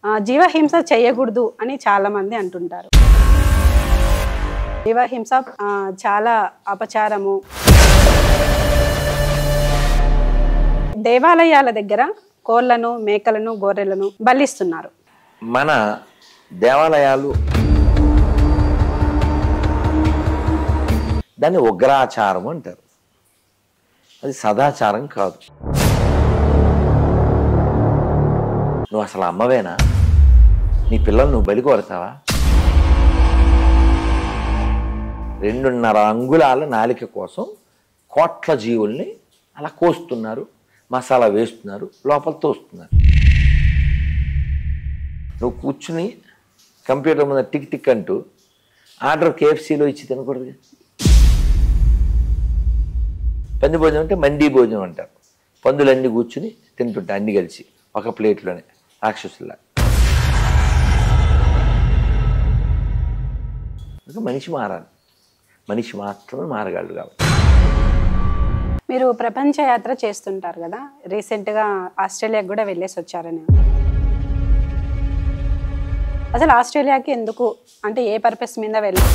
జీవహింస చేయకూడదు అని చాలా మంది అంటుంటారు. జీవహింస చాలా అపచారము. దేవాలయాల దగ్గర కోళ్లను, మేకలను, గొర్రెలను బలిస్తున్నారు. మన దేవాలయాలు దాన్ని ఉగ్రాచారం అంటారు. అది సదాచారం కాదు. నువ్వు అసలు అమ్మవేనా? నీ పిల్లలు నువ్వు బలి కొడతావా? 2.5 అంగుళాల నాలిక కోసం కోట్ల జీవుల్ని అలా కోస్తున్నారు, మసాలా వేస్తున్నారు, లోపల తోస్తున్నారు. నువ్వు కూర్చుని కంప్యూటర్ మీద టిక్ టిక్ అంటూ ఆర్డర్ KFCలో ఇచ్చి తినకూడదు. పంది భోజనం అంటే మండీ భోజనం అంటారు. పందులన్నీ కూర్చుని తింటుంటాయి, అన్ని కలిసి ఒక ప్లేట్లోనే రాక్షసుల్లా. మనిషి మారాలి, మనిషి మాత్రమే మారగలడు. కాబట్టి మీరు ప్రపంచ యాత్ర చేస్తుంటారు కదా, రీసెంట్గా ఆస్ట్రేలియాకి కూడా వెళ్ళేసి వచ్చారని. అసలు ఆస్ట్రేలియాకి ఎందుకు, అంటే ఏ పర్పస్ మీద వెళ్ళారు?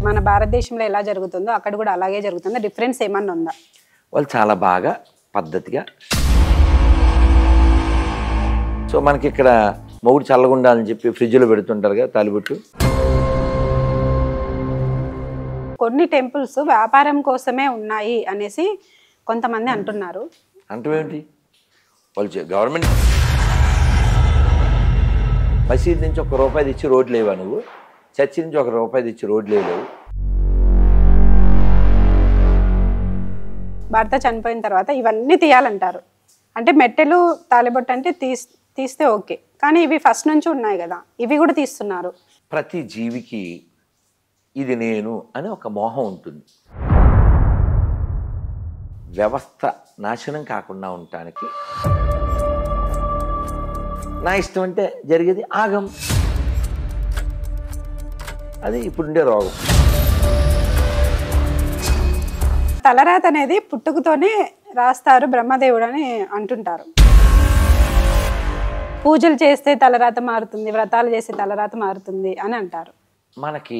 మన భారతదేశంలో ఎలా జరుగుతుందో అక్కడ కూడా అలాగే జరుగుతుందో, డిఫరెన్స్ ఏమన్నా ఉందా? వాళ్ళు చాలా బాగా పద్ధతిగా. సో మనకి ఇక్కడ మొగుడు చల్లగా ఉండాలని చెప్పి ఫ్రిడ్జ్లో పెడుతుంటారు కదా తాలిబొట్టు. కొన్ని టెంపుల్స్ వ్యాపారం కోసమే ఉన్నాయి అనేసి కొంతమంది అంటున్నారు. అంటేంటి? వాళ్ళు గవర్నమెంట్ మసీద్ నుంచి ₹1 తెచ్చి రోడ్లు లేవా? నువ్వు చర్చి నుంచి ₹1 తెచ్చి రోడ్లు లేవు. భర్త చనిపోయిన తర్వాత ఇవన్నీ తీయాలంటారు. అంటే మెట్టెలు, తాలిబొట్టు అంటే తీస్తే ఓకే, కానీ ఇవి ఫస్ట్ నుంచి ఉన్నాయి కదా, ఇవి కూడా తీస్తున్నారు. ప్రతి జీవికి ఇది నేను అని ఒక మోహం ఉంటుంది. వ్యవస్థ నాశనం కాకుండా ఉండటానికి నా ఇష్టం అంటే జరిగేది ఆగం. అది ఇప్పుడుండే రోగం. తలరాత అనేది పుట్టుకతోనే రాస్తారు బ్రహ్మదేవుడు అని అంటుంటారు. పూజలు చేస్తే తలరాత మారుతుంది, వ్రతాలు చేస్తే తలరాత మారుతుంది అని అంటారు. మనకి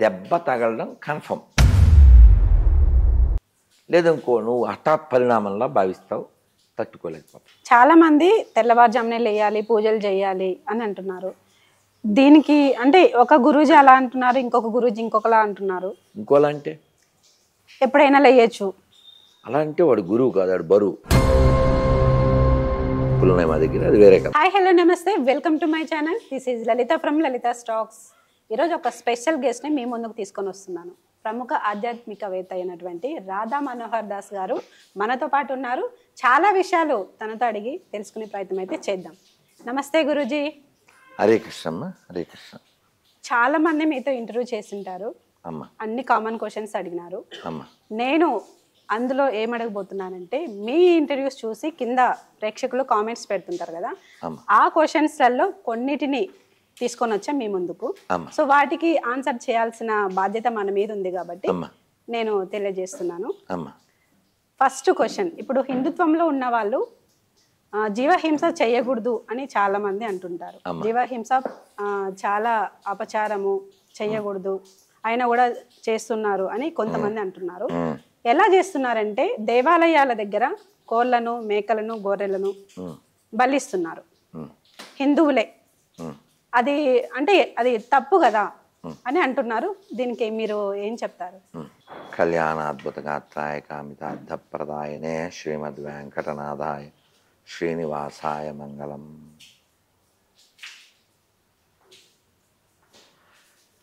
దెబ్బ తగలడం కన్ఫర్మ్. లేదనుకో నువ్వు హఠాత్ పరిణామంలా భావిస్తావు, తట్టుకోలేకపోతావు. చాలా మంది తెల్లవారుజామునే లేయాలి, పూజలు చేయాలి అని అంటున్నారు. దీనికి అంటే ఒక గురూజీ అలా అంటున్నారు, ఇంకొక గురూజీ ఇంకొకలా అంటున్నారు. ఇంకోలా అంటే ఎప్పుడైనా లేయచ్చు. అలా అంటే వాడు గురువు కాదు, వాడు బరువు. మా దగ్గర అది వేరే కదా. హాయ్, హలో, నమస్తే, welcome to my channel. This is Lalitha from Lalitha stocks. ఈరోజు ఒక స్పెషల్ గెస్ట్ని మీ ముందుకు తీసుకొని వస్తున్నాను. ప్రముఖ ఆధ్యాత్మికవేత్త అయినటువంటి రాధా మనోహర్ దాస్ గారు మనతో పాటు ఉన్నారు. చాలా విషయాలు తనతో అడిగి తెలుసుకునే ప్రయత్నం అయితే చేద్దాం. నమస్తే గురూజీ. హరే కృష్ణమ్మ. హరే కృష్ణ. చాలా మంది మీతో ఇంటర్వ్యూ చేసింటారు, అన్ని కామన్ క్వశ్చన్స్ అడిగినారు. నేను అందులో ఏమడగబోతున్నానంటే, మీ ఇంటర్వ్యూస్ చూసి కింద ప్రేక్షకులు కామెంట్స్ పెడుతుంటారు కదా, ఆ క్వశ్చన్స్లలో కొన్నిటిని తీసుకొని వచ్చా మీ ముందుకు. సో వాటికి ఆన్సర్ చేయాల్సిన బాధ్యత మన మీద ఉంది కాబట్టి నేను తెలియజేస్తున్నాను. ఫస్ట్ క్వశ్చన్, ఇప్పుడు హిందుత్వంలో ఉన్న వాళ్ళు జీవహింస చేయకూడదు అని చాలా మంది అంటుంటారు. జీవహింస చాలా అపచారము, చేయకూడదు, అయినా కూడా చేస్తున్నారు అని కొంతమంది అంటున్నారు. ఎలా చేస్తున్నారంటే దేవాలయాల దగ్గర కోళ్లను, మేకలను, గొర్రెలను బలిస్తున్నారు హిందువులే. అది అంటే అది తప్పు కదా అని అంటున్నారు. దీనికి మీరు ఏం చెప్తారు? కళ్యాణాద్భుత గాత్రాయ కామితార్థ ప్రదాయనే శ్రీమద్ వెంకటనాథాయ శ్రీనివాసాయ మంగళం.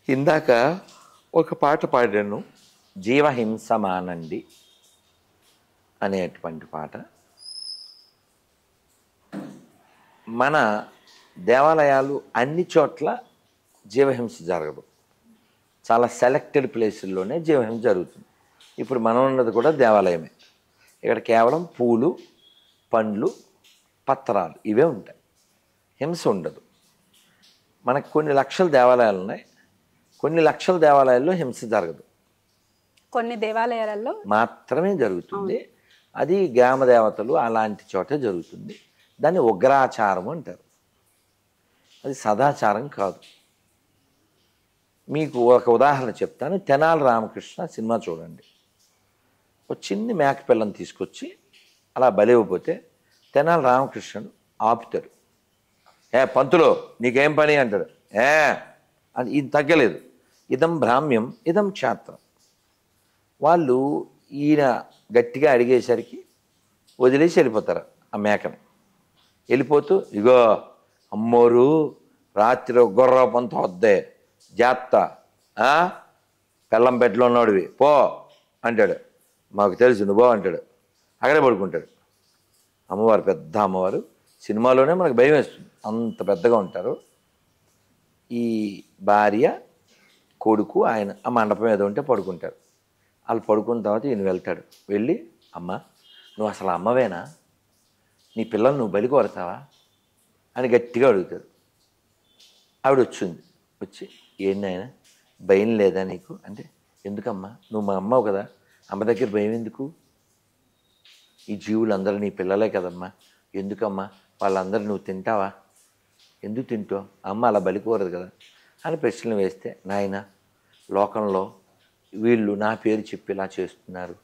ఇందాక ఒక పాట పాడాను, జీవహింస మానండి అనేటువంటి పాట. మన దేవాలయాలు అన్ని చోట్ల జీవహింస జరగదు, చాలా సెలెక్టెడ్ ప్లేసుల్లోనే జీవహింస జరుగుతుంది. ఇప్పుడు మనం ఉన్నది కూడా దేవాలయమే. ఇక్కడ కేవలం పూలు, పండ్లు, పత్రాలు ఇవే ఉంటాయి, హింస ఉండదు. మనకు కొన్ని లక్షల దేవాలయాలు ఉన్నాయి, కొన్ని లక్షల దేవాలయాల్లో హింస జరగదు, కొన్ని దేవాలయాలలో మాత్రమే జరుగుతుంది. అది గ్రామ దేవతలు అలాంటి చోట జరుగుతుంది. దాన్ని ఉగ్రాచారం అంటారు. అది సదాచారం కాదు. మీకు ఒక ఉదాహరణ చెప్తాను. తెనాలి రామకృష్ణ సినిమా చూడండి. ఒక చిన్ని మేక పిల్లని తీసుకొచ్చి అలా బలివ్వకపోతే తెనాలి రామకృష్ణుడు ఆపుతాడు. పంతులు నీకేం పని అంటాడు. అని ఇది తగ్గలేదు. ఇదం భ్రామ్యం ఇదం క్షాత్రం. వాళ్ళు ఈయన గట్టిగా అడిగేసరికి వదిలేసి వెళ్ళిపోతారు ఆ మేకని. వెళ్ళిపోతూ ఇగో అమ్మోరు రాత్రి గొర్ర పంత వద్దే జాత్త పెళ్ళం పెట్టలో ఉన్నోడివి పో అంటాడు. మాకు తెలుసు నువ్వు అంటాడు. అక్కడే పడుకుంటాడు. అమ్మవారు పెద్ద అమ్మవారు. సినిమాలోనే మనకు భయం వేస్తుంది, అంత పెద్దగా ఉంటారు. ఈ భార్య కొడుకు ఆయన ఆ మండపం ఏదో ఉంటే పడుకుంటారు. వాళ్ళు పడుకున్న తర్వాత ఈయన వెళ్తాడు. వెళ్ళి అమ్మ నువ్వు అసలు అమ్మవేనా, నీ పిల్లలు నువ్వు బలి కోరతావా అని గట్టిగా అడుగుతాడు. ఆవిడ వచ్చింది. వచ్చి ఏంటి ఆయన భయం లేదా నీకు అంటే, ఎందుకమ్మా నువ్వు మా అమ్మవు కదా, అమ్మ దగ్గర భయం ఎందుకు, ఈ జీవులందరూ నీ పిల్లలే కదమ్మా, ఎందుకమ్మా వాళ్ళందరూ నువ్వు తింటావా, ఎందుకు తింటావు, అమ్మ అలా బలి కోరదు కదా అని ప్రశ్నలు వేస్తే, నాయన లోకంలో వీళ్ళు నా పేరు చెప్పి ఇలా చేస్తున్నారు,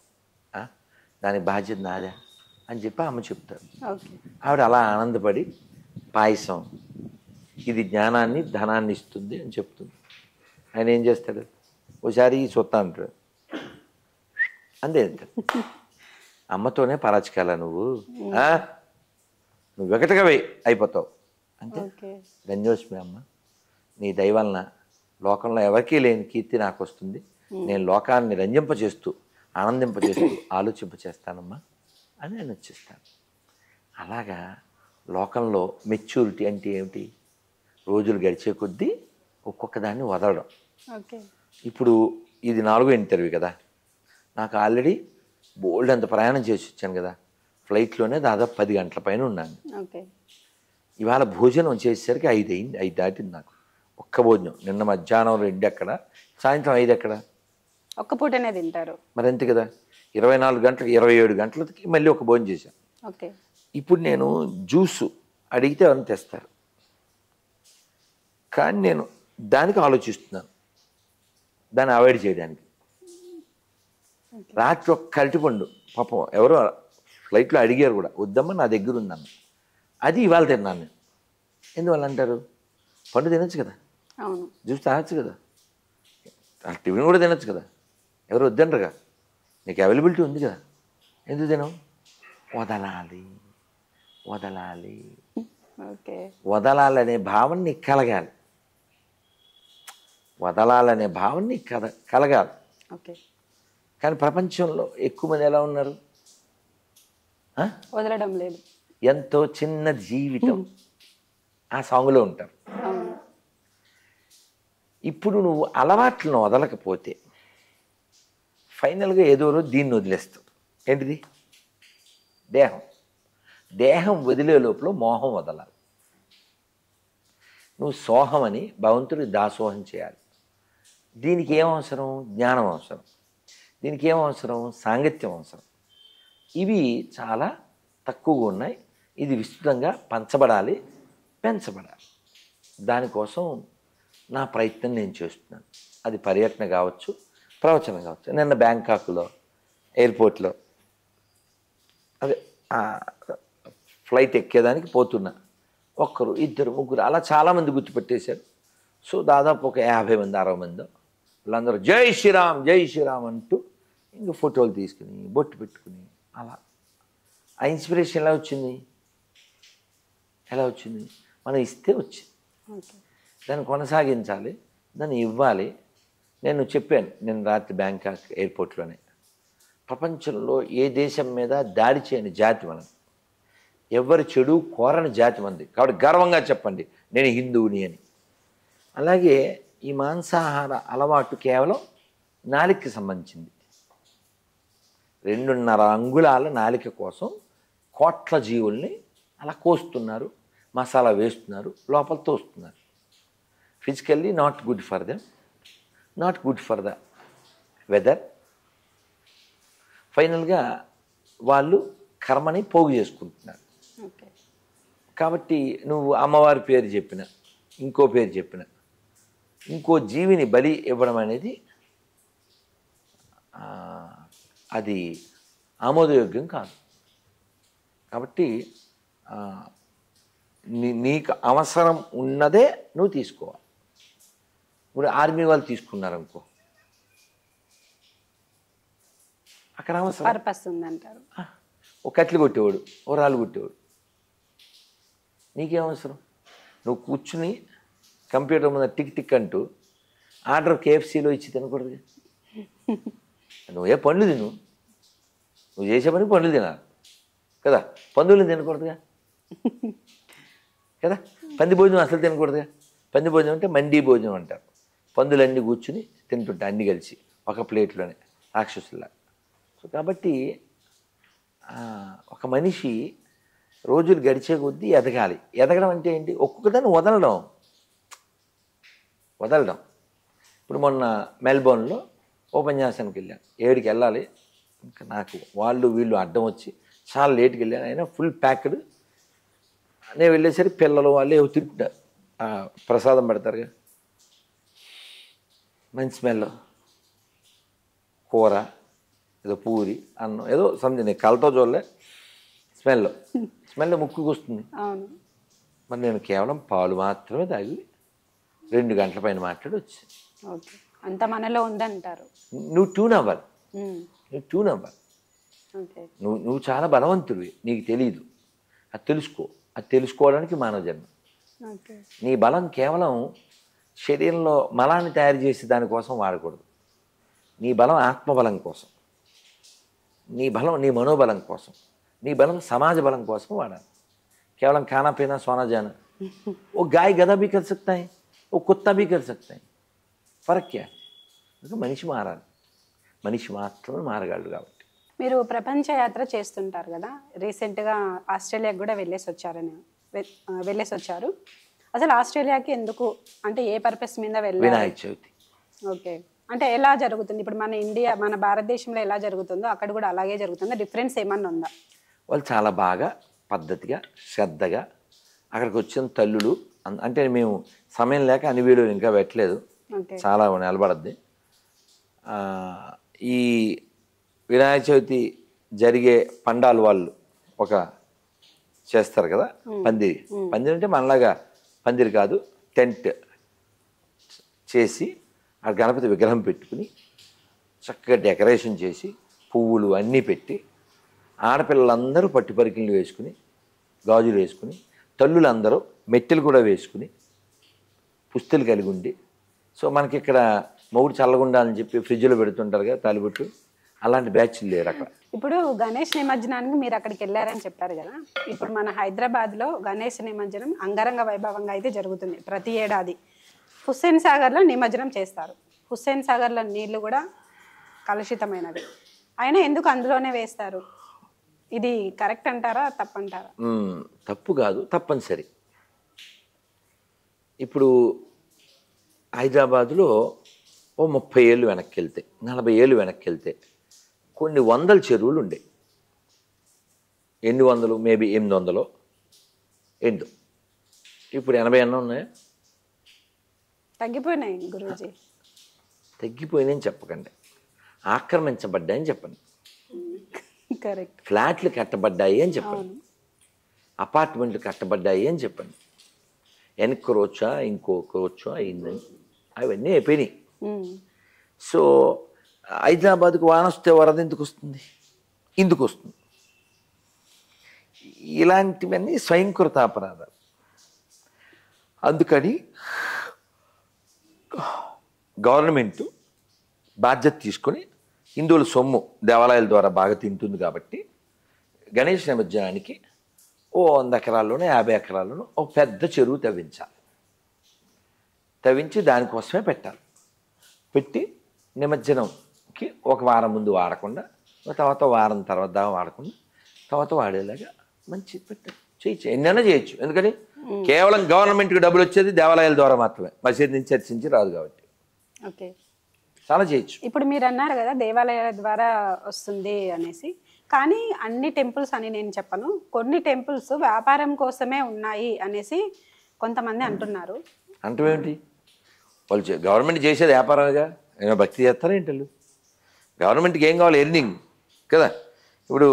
దాని బాధ్యత నాదే అని చెప్పి అమ్మ చెప్తారు. ఆవిడ అలా ఆనందపడి పాయసం ఇది జ్ఞానాన్ని ధనాన్ని ఇస్తుంది అని చెప్తుంది. ఆయన ఏం చేస్తాడు, ఓసారి సొత్త అంటాడు. అంతే అమ్మతోనే పరాచకాల నువ్వు వెగటగా అయిపోతావు అంతే. ధన్యోస్మి అమ్మ, నీ దయ వలన లోకంలో ఎవరికీ లేని కీర్తి నాకు వస్తుంది. నేను లోకాన్ని రంజింపచేస్తూ ఆనందింపచేస్తూ ఆలోచింపచేస్తానమ్మా అని నేను వచ్చేస్తాను. అలాగా లోకంలో మెచ్యూరిటీ అంటే ఏమిటి, రోజులు గడిచే కొద్దీ ఒక్కొక్క దాన్ని వదలడం. ఇప్పుడు ఇది 4వ ఇంటర్వ్యూ కదా, నాకు ఆల్రెడీ బోల్డ్ అంత ప్రయాణం చేసి వచ్చాను కదా, ఫ్లైట్లోనే దాదాపు 10 గంటల పైన ఉన్నాను. ఇవాళ భోజనం చేసేసరికి 5 అయింది, 5 దాటింది నాకు ఒక్క భోజనం. నిన్న మధ్యాహ్నం 2 ఎక్కడ, సాయంత్రం 5 ఎక్కడ, ఒక్క పూటనే తింటారు మరి అంతే కదా. 24 గంటలకు 27 గంటలకి మళ్ళీ ఒక భోజనం చేశాను. ఇప్పుడు నేను జ్యూసు అడిగితే ఎవరిని తెస్తారు, కానీ నేను దానికి ఆలోచిస్తున్నాను, దాన్ని అవాయిడ్ చేయడానికి. రాత్రి ఒక కరటిపండు పాపం ఎవరో ఫ్లైట్లో అడిగారు కూడా, వద్దమ్మా నా దగ్గర ఉందన్న, అది ఇవాళ తిన్నాను నేను. ఎందువల్ల అంటారు, పండు తినచ్చు కదా, జ్యూస్ తాగచ్చు కదా, టిఫిన్ కూడా తినచ్చు కదా, ఎవరు వద్దంటారుగా, నీకు అవైలబిలిటీ ఉంది కదా, ఎందుకు తినవు, వదలాలి వదలాలి వదలాలనే భావన నీకు కలగాలి, వదలాలనే భావన నీకు కలగాలి. కానీ ప్రపంచంలో ఎక్కువ మంది ఎలా ఉన్నారు, వదలడం లేదు, ఎంతో చిన్న జీవితం ఆ సాంగులో ఉంటారు. ఇప్పుడు నువ్వు అలవాట్లను వదలకపోతే ఫైనల్గా ఏదో రోజు దీన్ని వదిలేస్తావు. ఏంటిది, దేహం. దేహం వదిలే లోపల మోహం వదలాలి. నువ్వు సోహం అని భగవంతుడికి దాసోహం చేయాలి. దీనికి ఏం అవసరం, జ్ఞానం అవసరం. దీనికి ఏం అవసరం, సాంగత్యం అవసరం. ఇవి చాలా తక్కువగా ఉన్నాయి. ఇది విస్తృతంగా పంచబడాలి, పెంచబడాలి. దానికోసం నా ప్రయత్నం నేను చేస్తున్నాను. అది పర్యటన కావచ్చు, ప్రవచనం కావచ్చు. నిన్న బ్యాంకాక్లో ఎయిర్పోర్ట్లో అదే ఫ్లైట్ ఎక్కేదానికి పోతున్నా, 1 2 3 అలా చాలామంది గుర్తుపెట్టేశారు. సో దాదాపు ఒక 50 మంది 60 మంది వాళ్ళందరూ జై శ్రీరామ్ జై శ్రీరామ్ అంటూ ఇంక ఫోటోలు తీసుకుని బొట్టు పెట్టుకుని అలా. ఆ ఇన్స్పిరేషన్ ఎలా వచ్చింది, మనం ఇస్తే వచ్చింది. దాన్ని కొనసాగించాలి, దాన్ని ఇవ్వాలి. నేను చెప్పాను, నేను రాత్రి బ్యాంకాక్ ఎయిర్పోర్ట్లోనే, ప్రపంచంలో ఏ దేశం మీద దాడి చేయని జాతి మనం, ఎవరి చెడు కోరని జాతి మంది. కాబట్టి గర్వంగా చెప్పండి నేను హిందువుని అని. అలాగే ఈ మాంసాహార అలవాటు కేవలం నాలికకి సంబంధించింది. 2.5 అంగుళాల నాలిక కోసం కోట్ల జీవుల్ని అలా కోస్తున్నారు, మసాలా వేస్తున్నారు, లోపల తోస్తున్నారు. Physically not good for them, not good for the weather. ఫైనల్గా వాళ్ళు కర్మని పోగు చేసుకుంటున్నారు. ఓకే. కాబట్టి నువ్వు అమ్మవారి పేరు చెప్పిన, ఇంకో పేరు చెప్పిన, ఇంకో జీవిని బలి ఇవ్వడం అనేది అది ఆమోదయోగ్యం కాదు. కాబట్టి నీకు అవసరం ఉన్నదే నువ్వు తీసుకోవాలి. ఇప్పుడు ఆర్మీ వాళ్ళు తీసుకున్నారనుకో, అక్కడ అవసరం పర్పస్ ఉందంటారు. ఒక కట్లు కొట్టేవాడు, ఓ రాళ్ళు కొట్టేవాడు, నీకేం అవసరం? నువ్వు కూర్చుని కంప్యూటర్ మీద టిక్ టిక్ అంటూ ఆర్డర్ కేఎఫ్సీలో ఇచ్చి తినకూడదు. నువ్వే పండ్లు తిను, నువ్వు చేసే పని పండ్లు తినాలి కదా, పందులను తినకూడదుగా కదా. పంది భోజనం అసలు తినకూడదుగా. పంది భోజనం అంటే మండీ భోజనం అంటారు. పందులన్నీ కూర్చుని తింటుంటాయి అన్నీ కలిసి ఒక ప్లేట్లోనే రాక్షసుల్లా. సో కాబట్టి ఒక మనిషి రోజులు గడిచే కొద్దీ ఎదగాలి. ఎదగడం అంటే ఏంటి? ఒక్కొక్కదాన్ని వదలడం. ఇప్పుడు మొన్న మెల్బోర్న్లో ఉపన్యాసానికి వెళ్ళాను. 7కి వెళ్ళాలి, ఇంకా నాకు వాళ్ళు వీళ్ళు అడ్డం వచ్చి చాలా లేట్కి వెళ్ళాను. అయినా ఫుల్ ప్యాక్డ్. నేను వెళ్ళేసరికి పిల్లలు వాళ్ళు ఏవో తింటున్నారు, ప్రసాదం పెడతారుగా, మంచి స్మెల్, కూర ఏదో పూరి అన్నం ఏదో సంథింగ్, నేను కళ్ళతో చూడలే, స్మెల్ ముక్కుకు వస్తుంది. మరి నేను కేవలం పాలు మాత్రమే తాగి 2 గంటల పైన మాట్లాడి వచ్చి, అంత మనలో ఉందంటారు. నువ్వు ట్యూన్ అవ్వాలి. నువ్వు చాలా బలవంతుడివి, నీకు తెలీదు. అది తెలుసుకో. అది తెలుసుకోవడానికి మానవ జన్మ. నీ బలం కేవలం శరీరంలో మలాన్ని తయారు చేసి దానికోసం వాడకూడదు. నీ బలం ఆత్మబలం కోసం, నీ బలం నీ మనోబలం కోసం, నీ బలం సమాజ బలం కోసం వాడాలి. केवल खाना पीना सोना जाना, वो गाय गधा भी कर सकता है, वो कुत्ता भी कर सकता है. फर्क क्या है? మనిషి మారాలి, మనిషి మాత్రమే మారగలడు. కాబట్టి మీరు ప్రపంచ యాత్ర చేస్తుంటారు కదా, రీసెంట్గా ఆస్ట్రేలియాకి కూడా వెళ్ళేసి వచ్చారు. అసలు ఆస్ట్రేలియాకి ఎందుకు, అంటే ఏ పర్పస్ మీద వెళ్ళారు? వినాయక చవితి. ఓకే, అంటే ఎలా జరుగుతుంది? ఇప్పుడు మన ఇండియా, మన భారతదేశంలో ఎలా జరుగుతుందో అక్కడ కూడా అలాగే జరుగుతుందా? డిఫరెన్స్ ఏమన్నా ఉందా? వాళ్ళు చాలా బాగా పద్ధతిగా శ్రద్ధగా అక్కడికి వచ్చిన తల్లులు, అంటే మేము సమయం లేక అన్ని వీడియోలు ఇంకా పెట్టలేదు, చాలా నిలబడద్ది. ఈ వినాయక చవితి జరిగే పండాలు వాళ్ళు ఒక చేస్తారు కదా, పందిరి. పందిరి అంటే మనలాగా పందిరి కాదు, టెంట్ చేసి ఆ గణపతి విగ్రహం పెట్టుకుని చక్కగా డెకరేషన్ చేసి పువ్వులు అన్నీ పెట్టి ఆడపిల్లలందరూ పట్టు పరికిళ్ళు వేసుకుని గాజులు వేసుకుని, తల్లులందరూ మెట్టెలు కూడా వేసుకుని పుస్తులు కలిగి ఉండి, సో మనకి ఇక్కడ మొగుడు చల్లగుండాలని చెప్పి ఫ్రిడ్జ్లో పెడుతుంటారు కదా తాలిబొట్టు, అలాంటి బ్యాచ్లు లేరు అక్కడ. ఇప్పుడు గణేష్ నిమజ్జనానికి మీరు అక్కడికి వెళ్ళారని చెప్పారు కదా, ఇప్పుడు మన హైదరాబాద్లో గణేష్ నిమజ్జనం అంగరంగ వైభవంగా అయితే జరుగుతుంది ప్రతి ఏడాది. హుస్సేన్ సాగర్లో నిమజ్జనం చేస్తారు. హుస్సేన్ సాగర్లో నీళ్లు కూడా కలుషితమైనవి, అయినా ఎందుకు అందులోనే వేస్తారు? ఇది కరెక్ట్ అంటారా, తప్పంటారా? తప్పు కాదు, తప్పనిసరి. ఇప్పుడు హైదరాబాదులో ఓ 30 ఏళ్ళు వెనక్కి వెళ్తే, 40 ఏళ్ళు వెనక్కి వెళ్తే కొన్ని వందల చెరువులు ఉండే. ఎన్ని వందలు? మేబీ 800 ఎందు. ఇప్పుడు 80 అన్న ఉన్నాయా? తగ్గిపోయినాయి గురూజీ. తగ్గిపోయినాయని చెప్పకండి, ఆక్రమించబడ్డాయని చెప్పండి. కరెక్ట్. ఫ్లాట్లు కట్టబడ్డాయి అని చెప్పండి, అపార్ట్మెంట్లు కట్టబడ్డాయి అని చెప్పండి. ఎన్క్రోచా ఇంకోక్రోచా అయిందని అవన్నీ అయిపోయినాయి. సో హైదరాబాద్కు వాన వస్తే వరద ఎందుకు వస్తుంది? ఇందుకు వస్తుంది. ఇలాంటివన్నీ స్వయంకృత అపరాధాలు. అందుకని గవర్నమెంటు బాధ్యత తీసుకొని హిందువుల సొమ్ము దేవాలయాల ద్వారా బాగా తింటుంది కాబట్టి గణేష్ నిమజ్జనానికి ఓ 100 ఎకరాల్లోనూ 50 ఎకరాల్లోనూ ఒక పెద్ద చెరువు తవ్వించాలి. తవ్వించి దానికోసమే పెట్టాలి. పెట్టి నిమజ్జనంకి ఒక వారం ముందు వాడకుండా, తర్వాత వారం తర్వాత వాడకుండా, తర్వాత వాడేలాగా మంచి పెట్టాలి. చేయొచ్చు, ఎన్నైనా చేయొచ్చు. ఎందుకని కేవలం గవర్నమెంట్కి డబ్బులు వచ్చేది దేవాలయాల ద్వారా మాత్రమే, మసీద్ నుంచి చర్చించి రాదు కాబట్టి. ఓకే, చాలా చేయొచ్చు. ఇప్పుడు మీరు అన్నారు కదా దేవాలయాల ద్వారా వస్తుంది అనేసి, కానీ అన్ని టెంపుల్స్ అని నేను చెప్పను, కొన్ని టెంపుల్స్ వ్యాపారం కోసమే ఉన్నాయి అనేసి కొంతమంది అంటున్నారు. అంటమేంటి? వాళ్ళు గవర్నమెంట్ చేసేది వ్యాపారంగా, ఏమైనా భక్తి చేస్తారా ఏంటి వాళ్ళు? గవర్నమెంట్కి ఏం కావాలి? ఎర్నింగ్ కదా. ఇప్పుడు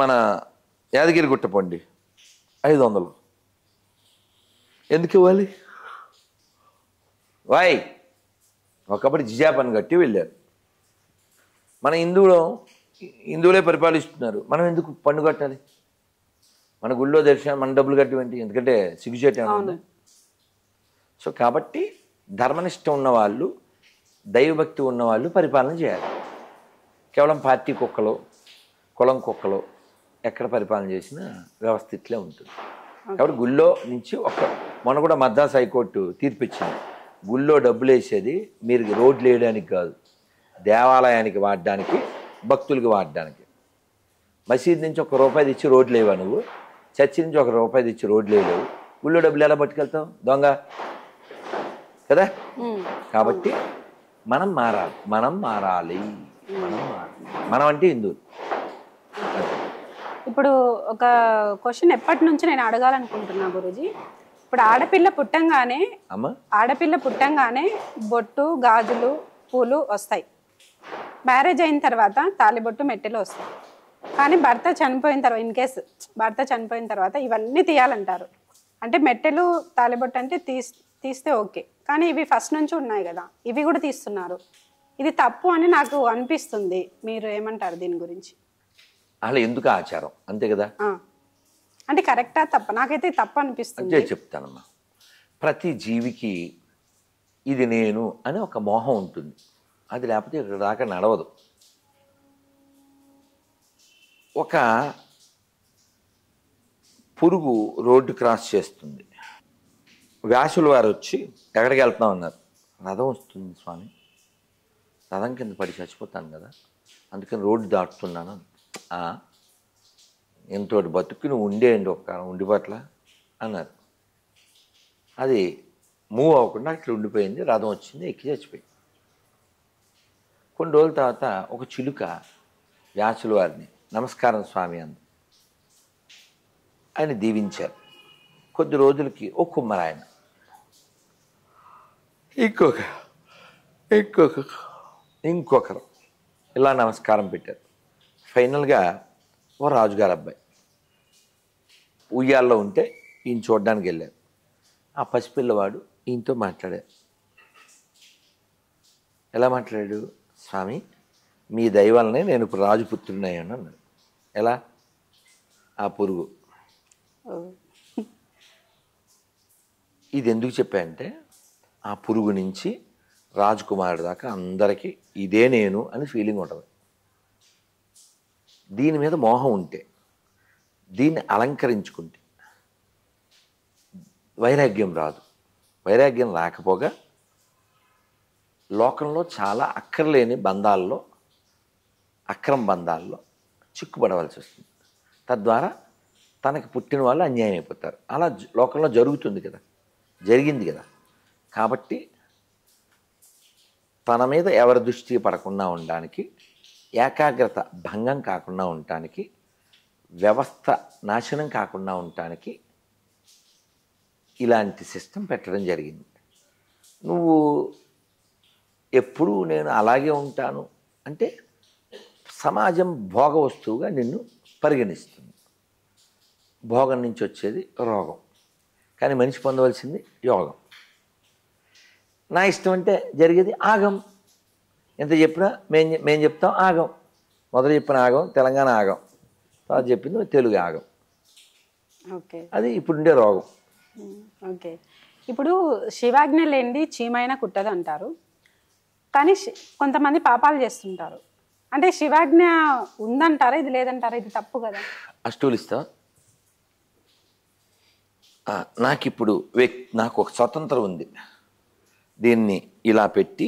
మన యాదగిరి గుట్టపోండి 500 ఎందుకు ఇవ్వాలి? వాయ్ ఒకప్పుడు జిజాపని కట్టి వెళ్ళారు. మన హిందువులే పరిపాలిస్తున్నారు, మనం ఎందుకు పన్ను కట్టాలి? మన గుళ్ళో దర్శనం మన డబ్బులు కట్టేంటి? ఎందుకంటే సిగ్గుచేట ఉంది. సో కాబట్టి ధర్మనిష్ట ఉన్నవాళ్ళు, దైవభక్తి ఉన్నవాళ్ళు పరిపాలన చేయాలి. కేవలం పార్టీ కుక్కలో, కులం కుక్కలో ఎక్కడ పరిపాలన చేసినా వ్యవస్థ ఇట్లే ఉంటుంది. కాబట్టి గుళ్ళో నుంచి మొన్న కూడా మద్రాస్ హైకోర్టు తీర్పిచ్చింది, గుళ్ళో డబ్బులు వేసేది మీరు రోడ్లు వేయడానికి కాదు, దేవాలయానికి వాడడానికి, భక్తులకి వాడడానికి. మసీద్ నుంచి ₹1 తెచ్చి రోడ్లు వేయవా నువ్వు? చర్చి నుంచి ₹1 తెచ్చి రోడ్లు వేయలేవు. గుళ్ళో డబ్బులు ఎలా పట్టుకెళ్తావు? దొంగ కదా. కాబట్టి మనం మారాలి, మనం అంటే హిందువులు. ఇప్పుడు ఒక క్వశ్చన్ ఎప్పటి నుంచి నేను అడగాలనుకుంటున్నా గురూజీ. ఇప్పుడు ఆడపిల్ల పుట్టంగానే బొట్టు, గాజులు, పూలు వస్తాయి. మ్యారేజ్ అయిన తర్వాత తాలిబొట్టు, మెట్టెలు వస్తాయి. కానీ భర్త చనిపోయిన తర్వాత, ఇన్ కేసు భర్త చనిపోయిన తర్వాత ఇవన్నీ తీయాలంటారు. అంటే మెట్టెలు, తాలిబొట్టు అంటే తీస్తే ఓకే, కానీ ఇవి ఫస్ట్ నుంచి ఉన్నాయి కదా, ఇవి కూడా తీస్తున్నారు. ఇది తప్పు అని నాకు అనిపిస్తుంది. మీరు ఏమంటారు దీని గురించి? అలా ఎందుకు ఆచారం అంతే కదా. అంటే కరెక్టా తప్ప? నాకైతే తప్పు అనిపిస్తుంది. అంతే చెప్తానమ్మా. ప్రతి జీవికి ఇది నేను అని ఒక మోహం ఉంటుంది. అది లేకపోతే ఇక్కడ దాకా నడవదు. ఒక పురుగు రోడ్డు క్రాస్ చేస్తుంది. వ్యాసుల వారు వచ్చి ఎక్కడికి వెళ్తున్నాం అన్నారు. రథం వస్తుంది స్వామి, రథం కింద పడి చచ్చిపోతాను కదా, అందుకని రోడ్డు దాటుతున్నాను. ఎంతోటి బతుకు నువ్వు ఉండేయండి ఒక ఉండిపట్ల అన్నారు. అది మూవ్ అవ్వకుండా అట్లా ఉండిపోయింది. రథం వచ్చింది, ఎక్కి చచ్చిపోయింది. కొన్ని రోజుల తర్వాత ఒక చిలుక వ్యాసుల వారిని నమస్కారం స్వామి అంది. ఆయన దీవించారు. కొద్ది రోజులకి ఓ కుమ్మరాయన, ఇంకొకరు ఇలా నమస్కారం పెట్టారు. ఫైనల్గా ఓ రాజుగారు అబ్బాయి ఉయ్యాల్లో ఉంటే ఈయన చూడడానికి వెళ్ళారు. ఆ పసిపిల్లవాడు ఈయనతో మాట్లాడారు. ఎలా మాట్లాడాడు? స్వామి మీ దయ వల్లనే నేను ఇప్పుడు రాజుపుత్రుడినయ్యాను అన్నాడు. ఎలా? ఆ పురుగు. ఇది ఎందుకు చెప్పాయంటే ఆ పురుగు నుంచి రాజకుమారుడు దాకా అందరికీ ఇదే నేను అని ఫీలింగ్ ఉంటుంది. దీని మీద మోహం ఉంటే, దీన్ని అలంకరించుకుంటే వైరాగ్యం రాదు. వైరాగ్యం రాకపోగా లోకంలో చాలా అక్కర్లేని బంధాల్లో, అక్రమ బంధాల్లో చిక్కుపడవలసి వస్తుంది. తద్వారా తనకి పుట్టిన వాళ్ళు అన్యాయం అయిపోతారు. అలా లోకంలో జరుగుతుంది కదా, జరిగింది కదా. కాబట్టి తన మీద ఎవరి దృష్టి పడకుండా ఉండడానికి, ఏకాగ్రత భంగం కాకుండా ఉండటానికి, వ్యవస్థ నాశనం కాకుండా ఉండటానికి ఇలాంటి సిస్టమ్ పెట్టడం జరిగింది. నువ్వు ఎప్పుడూ నేను అలాగే ఉంటాను అంటే సమాజం భోగ వస్తువుగా నిన్ను పరిగణిస్తుంది. భోగం నుంచి వచ్చేది రోగం, కానీ మనిషి పొందవలసింది యోగం. నా ఇష్టం అంటే జరిగేది ఆగం. ఎంత చెప్పినా మేము చెప్తాం ఆగం. మొదలు చెప్పిన ఆగం తెలంగాణ ఆగం, తర్వాత చెప్పింది తెలుగు ఆగం. ఓకే, అది ఇప్పుడుండే రోగం. ఓకే. ఇప్పుడు శివాజ్ఞ లేనిది చీమైనా కుట్టదు అంటారు, కానీ కొంతమంది పాపాలు చేస్తుంటారు. అంటే శివాజ్ఞ ఉందంటారా, ఇది లేదంటారా? ఇది తప్పు కదా. అష్టూలు ఇస్తా. నాకిప్పుడు నాకు ఒక స్వతంత్రం ఉంది. దీన్ని ఇలా పెట్టి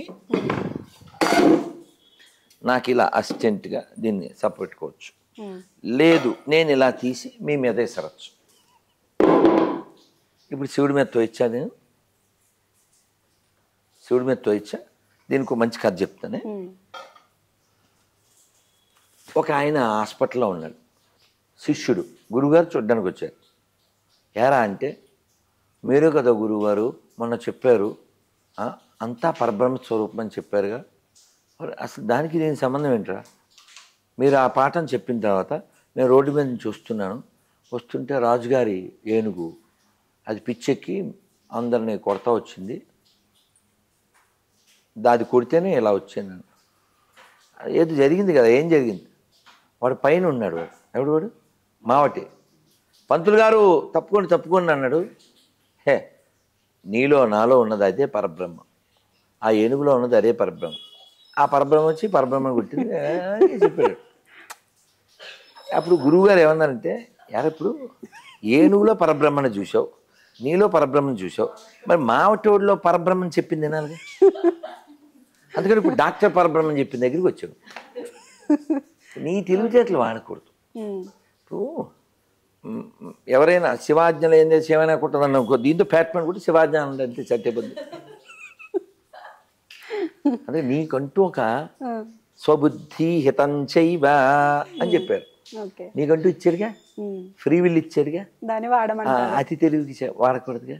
నాకు ఇలా అసిస్టెంట్గా దీన్ని సపరెట్టుకోవచ్చు. లేదు నేను ఇలా తీసి మీ మీద వేసరచ్చు. ఇప్పుడు శివుడి మీద తోయిచ్చా, నేను శివుడి మీద తోయిచ్చా. దీనికి ఒక మంచి కథ చెప్తానే. ఒక ఆయన హాస్పిటల్లో ఉన్నాడు, శిష్యుడు గురువుగారు చూడ్డానికి వచ్చారు. ఏరా అంటే, మీరు కదా గురువుగారు మొన్న చెప్పారు అంతా పరబ్రహ్మ స్వరూపం అని చెప్పారుగా, అసలు దానికి దీనికి సంబంధం ఏంట్రా? మీరు ఆ పాఠం చెప్పిన తర్వాత నేను రోడ్డు మీద నుంచి వస్తుంటే రాజుగారి ఏనుగు అది పిచ్చెక్కి అందరినీ కొడతా వచ్చింది, దాది కొడితేనే ఇలా వచ్చాను నేను. ఏదో జరిగింది కదా, ఏం జరిగింది? వాడు పైన ఉన్నాడు. ఎవడు వాడు? మావటి. పంతులు గారు తప్పుకోండి అన్నాడు. హే, నీలో నాలో ఉన్నది అదే పరబ్రహ్మ, ఆ ఏనుగులో ఉన్నది అదే పరబ్రహ్మ, ఆ పరబ్రహ్మ వచ్చి పరబ్రహ్మ కొట్టింది చెప్పాడు. అప్పుడు గురువుగారు ఏమన్నారంటే, ఇప్పుడు ఏనుగులో పరబ్రహ్మను చూసావు, నీలో పరబ్రహ్మను చూసావు, మరి మావటోడిలో పరబ్రహ్మని చెప్పింది వినాలిగా. అందుకని ఇప్పుడు డాక్టర్ పరబ్రహ్మని చెప్పిన దగ్గరికి వచ్చాడు. నీ తెలివితేటలు వాడకూడదు. ఇప్పుడు ఎవరైనా శివాజ్ఞలు ఏం చేసి శివైనా కుట్టదన్న దీంతో ఫ్యాట్మెంట్ కూడా శివాజ్ఞ అంటే చట్టేబద్దు. అదే నీకంటూ ఒక స్వబుద్ధి హితంచైవ అని చెప్పారు. నీకంటూ ఇచ్చారుగా, ఫ్రీ విల్ ఇచ్చారుగా, దాన్ని వాడమంటారు. అతి తెలివికి వాడకూడదుగా.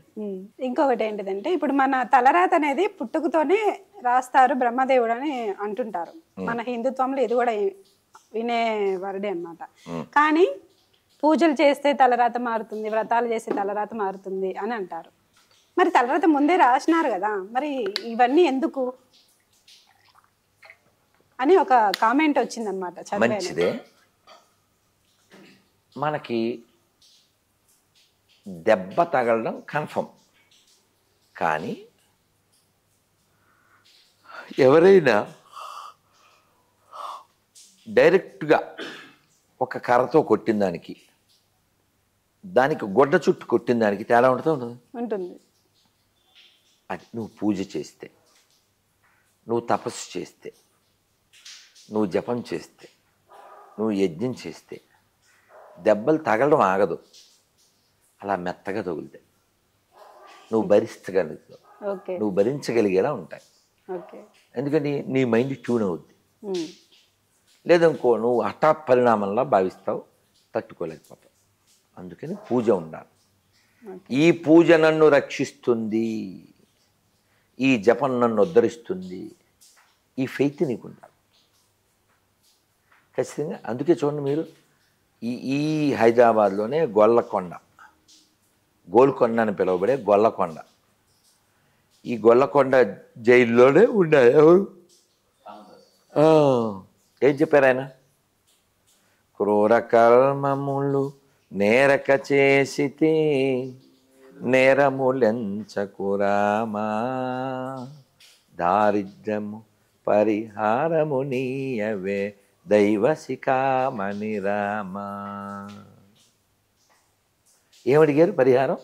ఇంకొకటి ఏంటిదంటే, ఇప్పుడు మన తలరాత అనేది పుట్టుకతోనే రాస్తారు బ్రహ్మదేవుడు అని అంటుంటారు. మన హిందుత్వంలో ఇది కూడా వినే వర్డే అన్నమాట. కానీ పూజలు చేస్తే తలరాత మారుతుంది, వ్రతాలు చేస్తే తలరాత మారుతుంది అని అంటారు. మరి తలరాత ముందే రాసినారు కదా, మరి ఇవన్నీ ఎందుకు అని ఒక కామెంట్ వచ్చిందనమాట. మంచిదే. మనకి దెబ్బ తగలడం కన్ఫర్మ్, కానీ ఎవరైనా డైరెక్ట్గా ఒక కర్రతో కొట్టిన దానికి గొడ్డ చుట్టూ కొట్టిన దానికి తేడా ఉంటుంది. అది నువ్వు పూజ చేస్తే, నువ్వు తపస్సు చేస్తే, నువ్వు జపం చేస్తే, నువ్వు యజ్ఞం చేస్తే దెబ్బలు తగలడం ఆగదు, అలా మెత్తగా తగులుతాయి. నువ్వు భరించగలిగేలా ఉంటాయి. ఎందుకంటే నీ మైండ్ ట్యూన్ అవుద్ది. లేదనుకో నువ్వు హఠాత్ పరిణామంలా భావిస్తావు, తట్టుకోలేకపోతావు. అందుకని పూజ ఉండాలి. ఈ పూజ నన్ను రక్షిస్తుంది, ఈ జపం నన్ను ఉద్ధరిస్తుంది, ఈ ఫెయిత్ నీకు ఉండాలి ఖచ్చితంగా. అందుకే చూడండి, మీరు ఈ హైదరాబాద్లోనే గోల్కొండ అని పిలువబడే గొల్లకొండ, ఈ గొల్లకొండ జైల్లోనే ఉండాలి. ఏం చెప్పారు ఆయన? క్రూర కర్మములు నేరక చేసితే నేరములెంచకురామా, దారిద్ర్యము పరిహారము నీయవే దైవశిఖామణి రామా. ఏమడిగారు? పరిహారం,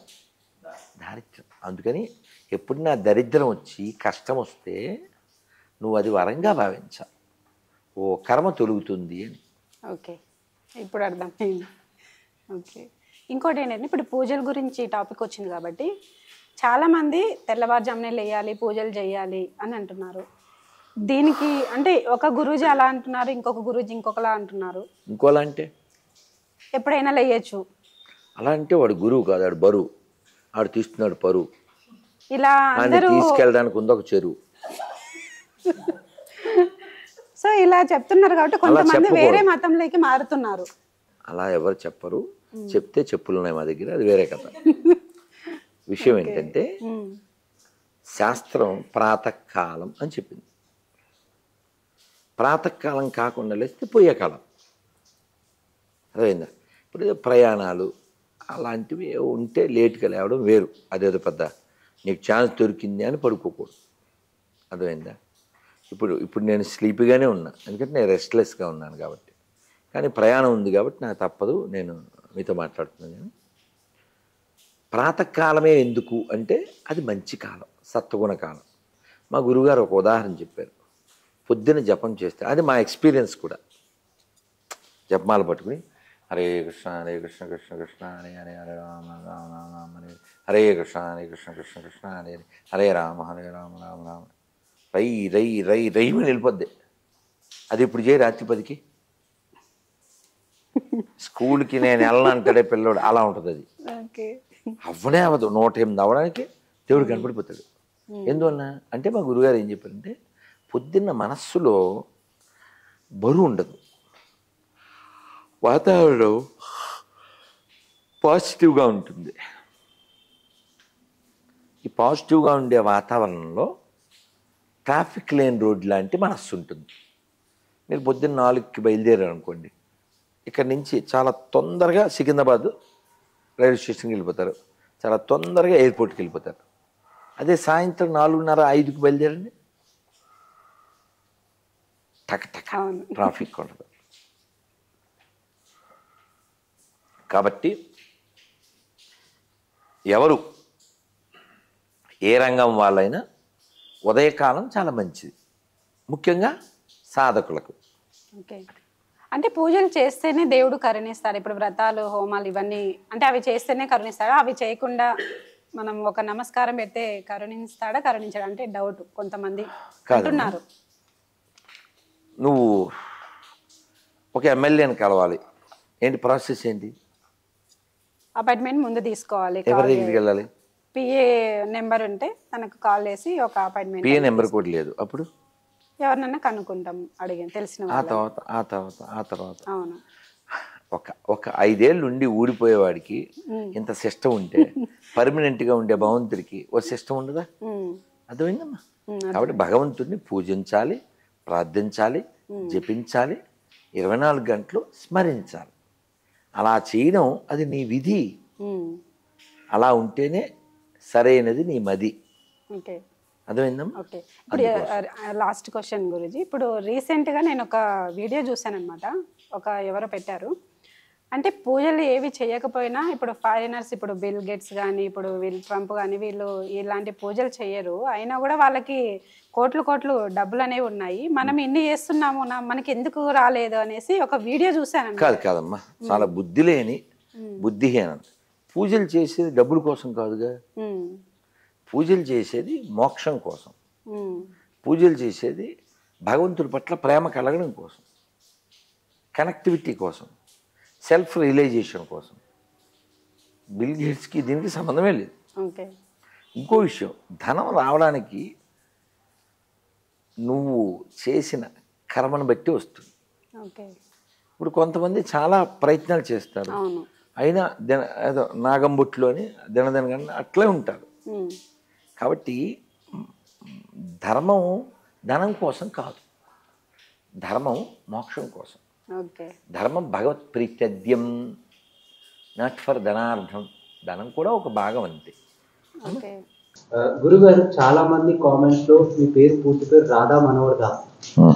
దారిద్ర్యం. అందుకని ఎప్పుడు నా దరిద్రం వచ్చి కష్టం వస్తే నువ్వు అది వరంగా భావించాలి, ఓ కర్మ తొలుగుతుంది అని. ఓకే, ఇప్పుడు అర్థమైంది. ఓకే, ఇంకోటి ఏంటంటే, ఇప్పుడు పూజల గురించి టాపిక్ వచ్చింది కాబట్టి చాలామంది తెల్లవారుజామునే లేయాలి, పూజలు చేయాలి అని అంటున్నారు. దీనికి అంటే ఒక గురూజీ అలా అంటున్నారు, ఇంకొక గురూజీ ఇంకొకలా అంటున్నారు. ఇంకోలా అంటే ఎప్పుడైనా లేయచ్చు. అలా అంటే వాడు గురువు కాదు, వాడు బరువు, వాడు తీస్తున్నాడు పరువు. ఇలా అందరూ తీసుకెళ్ళడానికి ఉంది ఒక చెరువు. సో ఇలా చెప్తున్నారు కాబట్టి కొంతమంది వేరే మతంలోకి మారుతున్నారు. అలా ఎవరు చెప్పరు, చెప్తే చెప్పులు ఉన్నాయి మా దగ్గర, అది వేరే కథ. విషయం ఏంటంటే, శాస్త్రం ప్రాతకాలం అని చెప్పింది. ప్రాతకాలం కాకుండా లేస్తే పోయే కాలం. అదేందా? ఇప్పుడు ప్రయాణాలు అలాంటివి ఉంటే లేట్గా లేవడం వేరు, అదేదో పెద్ద నీకు ఛాన్స్ దొరికింది అని పడుకోకూడదు. అర్థమైందా? ఇప్పుడు నేను స్లీపీగానే ఉన్నా, ఎందుకంటే నేను రెస్ట్లెస్గా ఉన్నాను కాబట్టి. కానీ ప్రయాణం ఉంది కాబట్టి నాకు తప్పదు, నేను మీతో మాట్లాడుతున్నాను. కానీ ప్రాతకాలమే ఎందుకు అంటే అది మంచి కాలం, సత్వగుణ కాలం. మా గురువుగారు ఒక ఉదాహరణ చెప్పారు. పొద్దున జపం చేస్తే, అది మా ఎక్స్పీరియన్స్ కూడా. జపమాల పట్టుకుని హరే కృష్ణ హరే కృష్ణ కృష్ణ కృష్ణ హరే హరే హరే రామ రామ రామ హరే హరే కృష్ణ హరే కృష్ణ కృష్ణ కృష్ణ హరే హరే రామ రామ రామ రై రై రై రైమని వెళ్ళిపోద్ది. అది ఇప్పుడు చేయి రాత్రి 10కి స్కూల్కి నేను వెళ్ళను అంటాడే పిల్లోడు, అలా ఉంటుంది అది. ఓకే. అవ్వనే అవ్వదు. 108 అవ్వడానికి దేవుడు కనపడిపోతాడు. ఎందువల్ల అంటే మా గురుగారు ఏం చెప్పారంటే, పొద్దున్న మనస్సులో బరువు ఉండదు, వాతావరణం పాజిటివ్గా ఉంటుంది. ఈ పాజిటివ్గా ఉండే వాతావరణంలో ట్రాఫిక్ లేని రోడ్ లాంటి మనస్సు ఉంటుంది. మీరు పొద్దున్న 4కి బయలుదేరారు అనుకోండి, ఇక్కడ నుంచి చాలా తొందరగా సికింద్రాబాద్ రైల్వే స్టేషన్కి వెళ్ళిపోతారు, చాలా తొందరగా ఎయిర్పోర్ట్కి వెళ్ళిపోతారు. అదే సాయంత్రం 4:30, 5కి బయలుదేరండి, టక్ టక్ ట్రాఫిక్ ఉండదు. కాబట్టి ఎవరు ఏ రంగం వాళ్ళైనా ఉదయకాలం చాలా మంచిది, ముఖ్యంగా సాధకులకు. ఓకే. అంటే పూజలు చేస్తేనే దేవుడు కరుణిస్తాడు. ఇప్పుడు వ్రతాలు, హోమాలు ఇవన్నీ అంటే అవి చేస్తేనే కరుణిస్తాడా? అవి చేయకుండా మనం ఒక నమస్కారం పెడితే కరుణిస్తాడా, కరుణించాడా అంటే డౌట్ కొంతమంది అంటున్నారు. నువ్వు ఒక ఎమ్మెల్యేని కలవాలి, ఏంటి ప్రాసెస్ ఏంటి? అపాయింట్మెంట్ ముందు తీసుకోవాలి. ఎవరి దగ్గరికి వెళ్ళాలి? పిఏ నెంబర్ ఉంటే తనకు కాల్ చేసి ఒక అపాయింట్మెంట్. పిఏ నెంబర్ కూడా లేదు, అప్పుడు ఎవరినన్నా కనుక్కుంటాం, అడిగాను తెలిసిన. ఆ తర్వాత అవును. ఒక 5 ఏళ్ళు ఉండి ఊడిపోయేవాడికి ఇంత సిస్టమ్ ఉంటే, పర్మనెంట్గా ఉండే భగవంతుడికి ఒక సిస్టమ్ ఉండదా? అర్థమైందమ్మా? కాబట్టి భగవంతుడిని పూజించాలి, ప్రార్థించాలి, జపించాలి, 24 గంటలు స్మరించాలి. అలా చేయడం అది నీ విధి. అలా ఉంటేనే సరైనది నీ మది. ఓకే. అర్థమైందమ్మా? ఓకే. ఇప్పుడు లాస్ట్ క్వశ్చన్ గురించి, ఇప్పుడు రీసెంట్గా నేను ఒక వీడియో చూశానమాట. ఎవరో పెట్టారు, అంటే పూజలు ఏవి చేయకపోయినా ఇప్పుడు ఫారినర్స్, ఇప్పుడు బిల్ గేట్స్ కానీ, ఇప్పుడు వీళ్ళు ట్రంప్ కానీ, వీళ్ళు ఇలాంటి పూజలు చేయరు, అయినా కూడా వాళ్ళకి కోట్లు డబ్బులు అనేవి ఉన్నాయి. మనం ఇన్ని చేస్తున్నాము, మనకి ఎందుకు రాలేదు అనేసి ఒక వీడియో చూశాను. కాదమ్మా, చాలా బుద్ధి లేని బుద్ధిహీనం. పూజలు చేసేది డబ్బుల కోసం కాదుగా, పూజలు చేసేది మోక్షం కోసం, పూజలు చేసేది భగవంతుడి పట్ల ప్రేమ కలగడం కోసం, కనెక్టివిటీ కోసం, సెల్ఫ్ రియలైజేషన్ కోసం. బిల్ గేట్స్కి దీనికి సంబంధమే లేదు. ఇంకో విషయం, ధనం రావడానికి నువ్వు చేసిన కర్మను బట్టి వస్తుంది. ఇప్పుడు కొంతమంది చాలా ప్రయత్నాలు చేస్తారు, అయినా ఏదో నాగంబొట్లు అని దినదినగా అట్లే ఉంటారు. కాబట్టి ధర్మం ధనం కోసం కాదు, ధర్మం మోక్షం కోసం. ధర్మం భగవత్ ప్రీత్యద్యం, నాట్ ఫర్ ధనార్థం. ధనం కూడా ఒక భాగం అంతే. గురుగారు, చాలా మంది కామెంట్స్ లో మీ పేరు, పూర్తి పేరు రాధా మనోహర్ దాస్,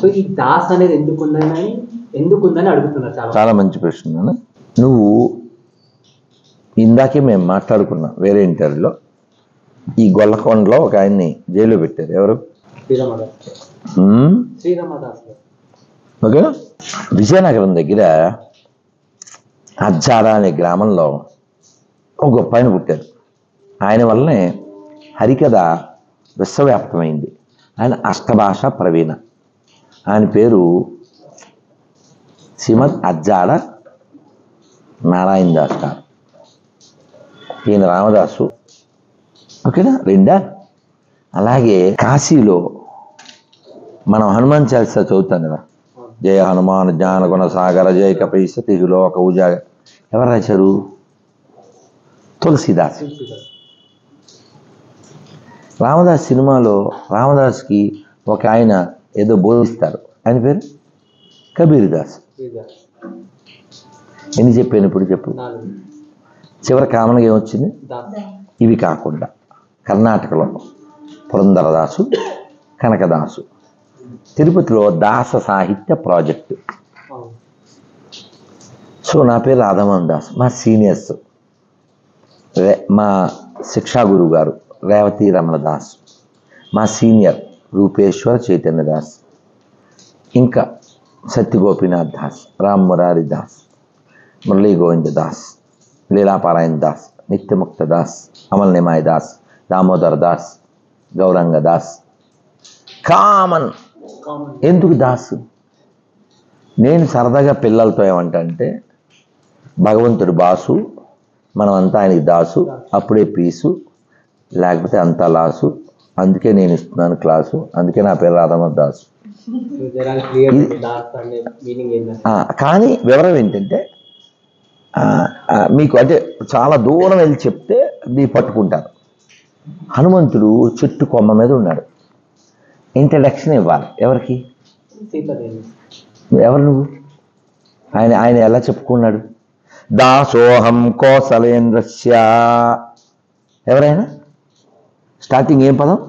సో ఈ దాస్ అనేది ఎందుకుందని అడుగుతున్నారు. చాలా మంచి ప్రశ్న. నువ్వు ఇందాకే మేము మాట్లాడుకున్నాం వేరే ఇంటర్వ్యూలో, ఈ గొల్లకొండలో ఒక ఆయన్ని జైల్లో పెట్టారు. ఎవరు? శ్రీరామదాస్. ఓకేనా? విజయనగరం దగ్గర అజ్జాడ అనే గ్రామంలో ఒక గొప్ప ఆయన పుట్టారు. ఆయన వల్లనే హరికథ విశ్వవ్యాప్తమైంది. ఆయన అష్టభాష ప్రవీణ. ఆయన పేరు శ్రీమద్ అజ్జాడ నారాయణ దాస్ గారు. ఈయన రామదాసు. ఓకేనా? రెండా? అలాగే కాశీలో మనం హనుమాన్ చాలీసా చదువుతాం కదా, జయ హనుమాన్ జ్ఞాన గుణ సాగర జయ కపీస తిరులోక ఉజా. ఎవరు రాశారు? తులసిదాస్. రామదాస్ సినిమాలో రామదాస్కి ఒక ఆయన ఏదో బోధిస్తారు, ఆయన పేరు కబీర్ దాస్. ఎన్ని చెప్పాను ఇప్పుడు చెప్పు. చివరి కామన్గా ఏమొచ్చింది? ఇవి కాకుండా కర్ణాటకలో పురంధరదాసు, కనకదాసు, తిరుపతిలో దాస సాహిత్య ప్రాజెక్టు. సో నా పేరు రాధామోహన్ దాస్. మా సీనియర్స్ మా శిక్షా గురువు గారు రేవతి రమణ దాస్, మా సీనియర్ రూపేశ్వర చైతన్య దాస్, ఇంకా సత్య గోపీనాథ్ దాస్, రామ్ మురారి దాస్, మురళీ గోవింద దాస్, లీలాపారాయణ దాస్, నిత్యముక్త దాస్, అమల్ నిమాయ్ దాస్, దామోదర్ దాస్, గౌరంగ దాస్. కామన్. ఎందుకు దాసు? నేను సరదాగా పిల్లలతో ఏమంటే, భగవంతుడు బాసు, మనం అంతా ఆయనకి దాసు, అప్పుడే పీసు, లేకపోతే అంతా లాసు. అందుకే నేను ఇస్తున్నాను క్లాసు, అందుకే నా పేరు రాధామోహన్ దాసు. కానీ వివరం ఏంటంటే మీకు అంటే చాలా దూరం వెళ్ళి చెప్తే మీ పట్టుకుంటారు. హనుమంతుడు చెట్టు కొమ్మ మీద ఉన్నాడు. ఇంట్రడక్షన్ ఇవ్వాలి ఎవరికి? ఎవరు నువ్వు? ఆయన ఎలా చెప్పుకున్నాడు? దాసోహం కోసలేంద్రస్య. ఎవరైనా స్టార్టింగ్ ఏం పదం?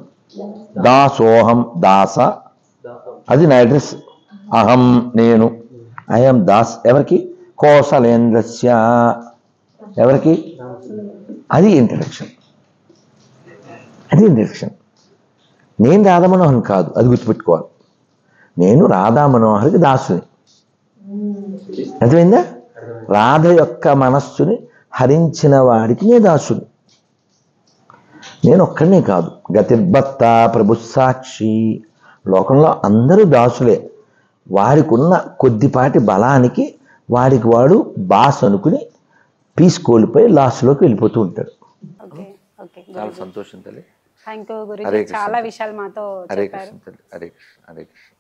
దాసోహం. దాస అది నా అడ్రస్. అహం నేను, ఐఎమ్ దాస్ ఎవరికి? కోసలేంద్రస్య ఎవరికి? అది ఇంట్రడక్షన్. అది ఇంట్రడక్షన్. నేను రాధా మనోహర్ కాదు, అది గుర్తుపెట్టుకోవాలి. నేను రాధా మనోహర్కి దాసుని. అర్థమైందా? రాధ యొక్క మనస్సుని హరించిన వాడికి నే దాసుని. నేను ఒక్కడనే కాదు. గతిర్భర్త ప్రభు సాక్షి. లోకంలో అందరూ దాసులే. వారికి ఉన్న కొద్దిపాటి బలానికి వాడికి వాడు బాస్ అనుకుని పీస్ కోల్పోయి లాస్లోకి వెళ్ళిపోతూ ఉంటాడు. చాలా సంతోషం తల్లి. థ్యాంక్ యూ గురుజీ, చాలా విషయాలు మాతో హరే కృష్ణ తల్లి. హరే కృష్ణ. హరే కృష్ణ.